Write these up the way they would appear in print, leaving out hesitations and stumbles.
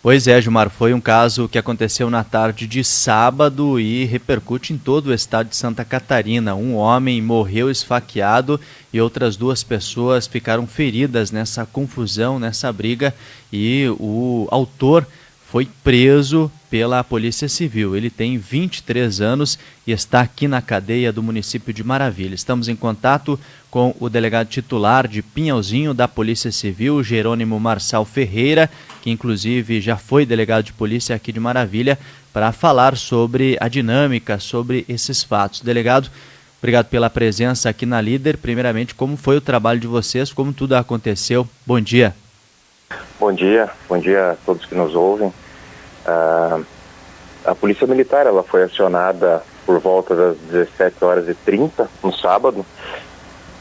Pois é, Gilmar, foi um caso que aconteceu na tarde de sábado e repercute em todo o estado de Santa Catarina. Um homem morreu esfaqueado e outras 2 pessoas ficaram feridas nessa confusão, nessa briga, e o autor foi preso pela Polícia Civil. Ele tem 23 anos e está aqui na cadeia do município de Maravilha. Estamos em contato com o delegado titular de Pinhalzinho da Polícia Civil, Jerônimo Marçal Ferreira, que inclusive já foi delegado de polícia aqui de Maravilha, para falar sobre a dinâmica, sobre esses fatos. Delegado, obrigado pela presença aqui na Líder. Primeiramente, como foi o trabalho de vocês, como tudo aconteceu? Bom dia. Bom dia a todos que nos ouvem. A Polícia Militar ela foi acionada por volta das 17h30 no sábado,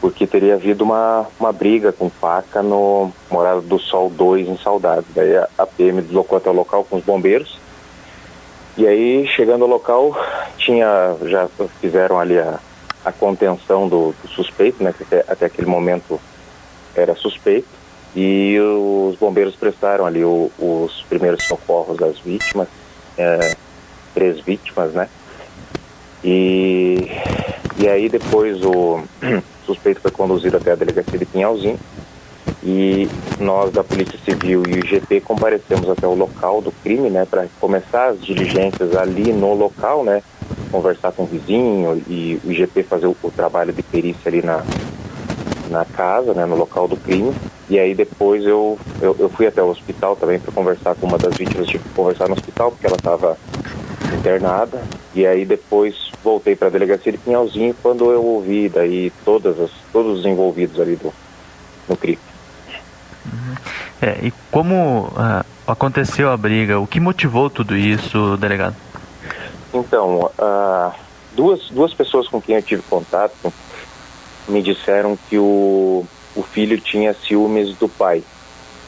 porque teria havido uma briga com faca no Morada do Sol 2 em Saudades. Daí a PM deslocou até o local com os bombeiros, e aí chegando ao local já fizeram ali a contenção do suspeito, né, que até aquele momento era suspeito, e os bombeiros prestaram ali os primeiros socorros das vítimas, 3 vítimas, né, e aí depois o suspeito foi conduzido até a delegacia de Pinhalzinho, e nós da Polícia Civil e o IGP comparecemos até o local do crime, né, para começar as diligências ali no local, né, conversar com o vizinho e o IGP fazer o trabalho de perícia ali na casa, né, no local do crime. E aí depois eu fui até o hospital também para conversar com uma das vítimas, tive que conversar no hospital porque ela estava internada, e aí depois voltei para a delegacia de Pinhalzinho quando eu ouvi daí todos os envolvidos ali no crime. E como aconteceu a briga? O que motivou tudo isso, delegado? Então, duas pessoas com quem eu tive contato me disseram que o filho tinha ciúmes do pai.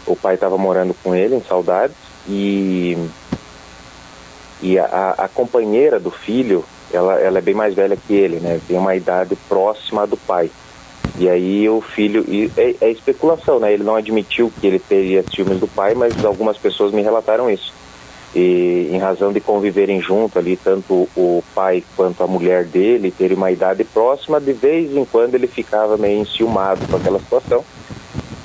O pai estava morando com ele em Saudades, e a companheira do filho, ela é bem mais velha que ele, né? Tem uma idade próxima do pai. E aí o filho, é especulação, né? Ele não admitiu que ele teria ciúmes do pai, mas algumas pessoas me relataram isso. E em razão de conviverem junto ali, tanto o pai quanto a mulher dele terem uma idade próxima, de vez em quando ele ficava meio enciumado com aquela situação.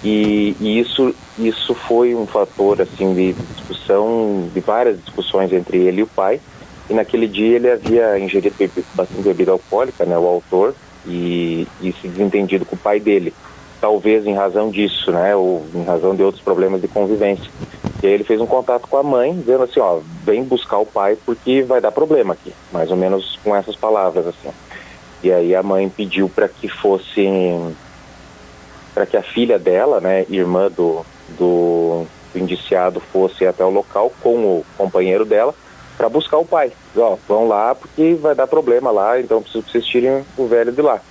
E isso foi um fator assim de discussão, de várias discussões entre ele e o pai. E naquele dia ele havia ingerido bastante bebida alcoólica, né, o autor, e se desentendido com o pai dele, talvez em razão disso, né, ou em razão de outros problemas de convivência. E aí ele fez um contato com a mãe, dizendo assim, vem buscar o pai porque vai dar problema aqui, mais ou menos com essas palavras, assim. E aí a mãe pediu para que a filha dela, né, irmã do indiciado, fosse até o local com o companheiro dela para buscar o pai. Vão lá porque vai dar problema lá, então preciso que vocês tirem o velho de lá.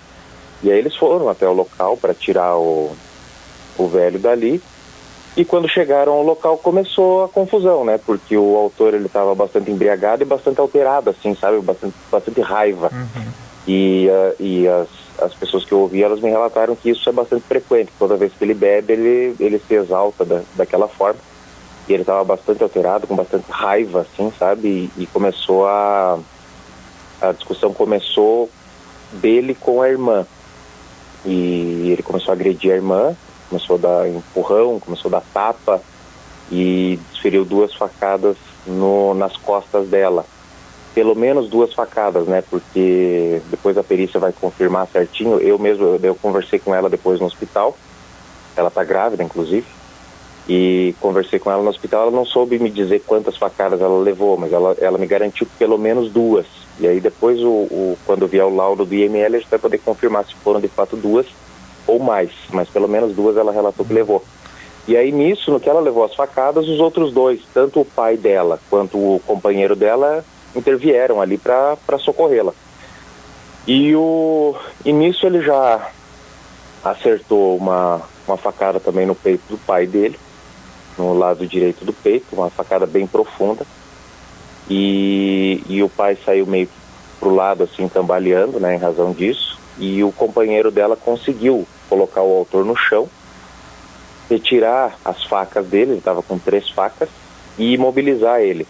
E aí eles foram até o local para tirar o velho dali. E quando chegaram ao local começou a confusão, né? Porque o autor ele estava bastante embriagado e bastante alterado, assim, sabe? Bastante raiva. Uhum. E as pessoas que eu ouvi, elas me relataram que isso é bastante frequente. Toda vez que ele bebe, ele se exalta daquela forma. E ele estava bastante alterado, com bastante raiva, assim, sabe? E começou a discussão começou dele com a irmã. E ele começou a agredir a irmã, começou a dar empurrão, começou a dar tapa e desferiu 2 facadas nas costas dela. Pelo menos 2 facadas, né? Porque depois a perícia vai confirmar certinho. Eu conversei com ela depois no hospital. Ela está grávida, inclusive. E conversei com ela no hospital. Ela não soube me dizer quantas facadas ela levou, mas ela me garantiu pelo menos 2. E aí depois, quando vier o laudo do IML, a gente vai poder confirmar se foram de fato 2 ou mais. Mas pelo menos 2 ela relatou que levou. E aí nisso, no que ela levou as facadas, os outros 2, tanto o pai dela quanto o companheiro dela, intervieram ali para socorrê-la. E nisso ele já acertou uma facada também no peito do pai dele, no lado direito do peito, uma facada bem profunda. E o pai saiu meio pro lado assim, cambaleando, né, em razão disso. E o companheiro dela conseguiu colocar o autor no chão, retirar as facas dele, ele estava com 3 facas, e imobilizar ele.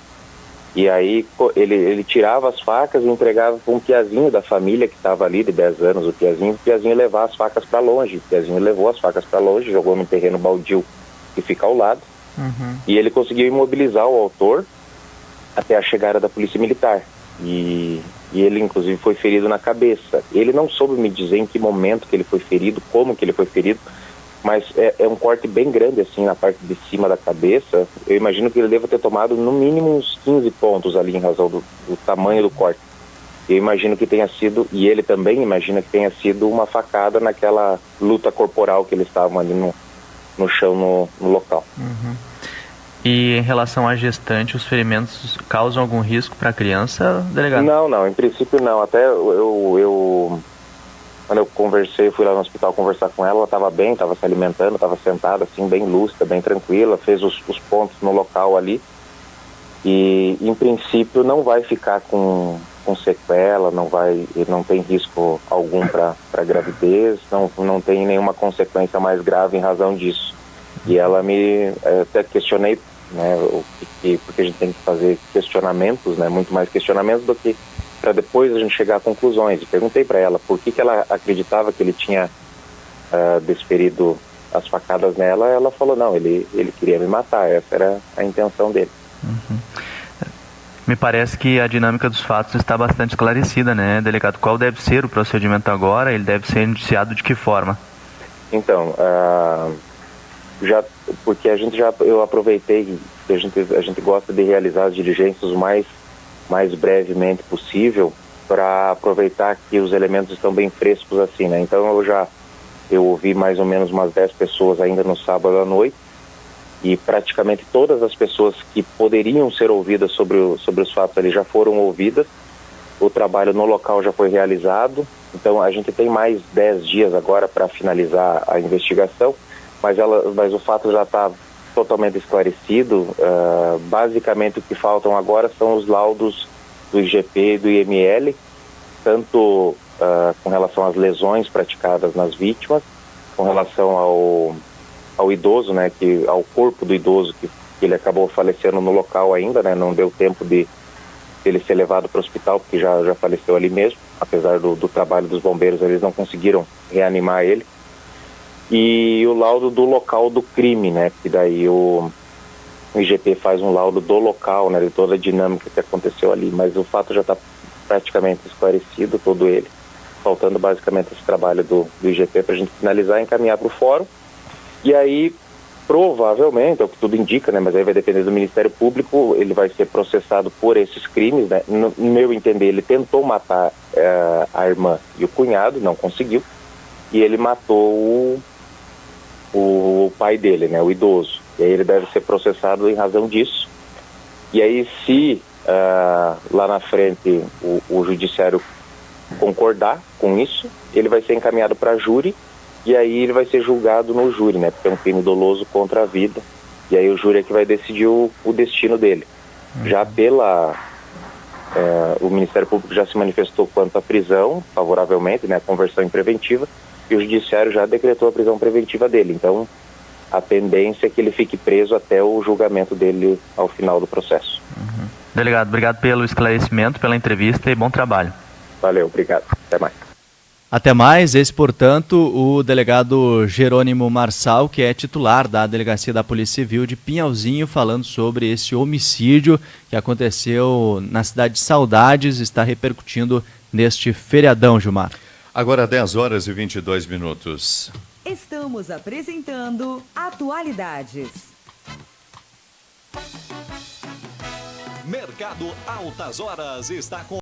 E aí ele tirava as facas e entregava para um piazinho da família que estava ali, de 10 anos, o piazinho levar as facas para longe. O piazinho levou as facas para longe, jogou num terreno baldio que fica ao lado, e ele conseguiu imobilizar o autor até a chegada da polícia militar. E ele, inclusive, foi ferido na cabeça. Ele não soube me dizer em que momento que ele foi ferido, como que ele foi ferido, mas é um corte bem grande, assim, na parte de cima da cabeça. Eu imagino que ele deva ter tomado, no mínimo, uns 15 pontos ali, em razão do tamanho do corte. Eu imagino que tenha sido, e ele também imagina que tenha sido uma facada naquela luta corporal que eles estavam ali no chão, no local. E em relação à gestante, os ferimentos causam algum risco para a criança, delegado? Não, em princípio não. Até quando eu conversei, fui lá no hospital conversar com ela estava bem, estava se alimentando, estava sentada assim, bem lúcida, bem tranquila, fez os pontos no local ali. E em princípio não vai ficar com sequela, não tem risco algum para gravidez, não tem nenhuma consequência mais grave em razão disso. E ela até questionei, né, porque a gente tem que fazer questionamentos, né, muito mais questionamentos do que para depois a gente chegar a conclusões. E perguntei para ela por que ela acreditava que ele tinha desferido as facadas nela. Ela falou, não, ele queria me matar, essa era a intenção dele. Me parece que a dinâmica dos fatos está bastante esclarecida, né, delegado? Qual deve ser o procedimento agora? Ele deve ser indiciado de que forma? Então, porque eu aproveitei que a gente gosta de realizar as diligências o mais brevemente possível, para aproveitar que os elementos estão bem frescos assim, né? Então eu ouvi mais ou menos umas 10 pessoas ainda no sábado à noite, e praticamente todas as pessoas que poderiam ser ouvidas sobre os fatos ali já foram ouvidas. O trabalho no local já foi realizado, então a gente tem mais 10 dias agora para finalizar a investigação, mas o fato já está totalmente esclarecido. Basicamente o que faltam agora são os laudos do IGP e do IML, tanto com relação às lesões praticadas nas vítimas, com relação ao idoso, né, ao corpo do idoso, que ele acabou falecendo no local ainda, né, não deu tempo de ele ser levado para o hospital, porque já faleceu ali mesmo, apesar do trabalho dos bombeiros, eles não conseguiram reanimar ele. E o laudo do local do crime, né, que daí o IGP faz um laudo do local, né, de toda a dinâmica que aconteceu ali, mas o fato já está praticamente esclarecido, todo ele, faltando basicamente esse trabalho do IGP para a gente finalizar e encaminhar para o fórum. E aí, provavelmente, é o que tudo indica, né, mas aí vai depender do Ministério Público, ele vai ser processado por esses crimes, né. No meu entender, ele tentou matar a irmã e o cunhado, não conseguiu, e ele matou o pai dele, né, o idoso. E aí ele deve ser processado em razão disso. E aí, se lá na frente o judiciário concordar com isso, ele vai ser encaminhado para júri, e aí ele vai ser julgado no júri, né, porque é um crime doloso contra a vida, e aí o júri é que vai decidir o destino dele. Já o Ministério Público já se manifestou quanto à prisão, favoravelmente, né, a conversão em preventiva, e o judiciário já decretou a prisão preventiva dele. Então, a tendência é que ele fique preso até o julgamento dele ao final do processo. Delegado, obrigado pelo esclarecimento, pela entrevista e bom trabalho. Valeu, obrigado. Até mais. Até mais. Esse, portanto, o delegado Jerônimo Marçal, que é titular da Delegacia da Polícia Civil de Pinhalzinho, falando sobre esse homicídio que aconteceu na cidade de Saudades, está repercutindo neste feriadão, Gilmar. Agora 10 horas e 22 minutos. Estamos apresentando Atualidades. Mercado Altas Horas está com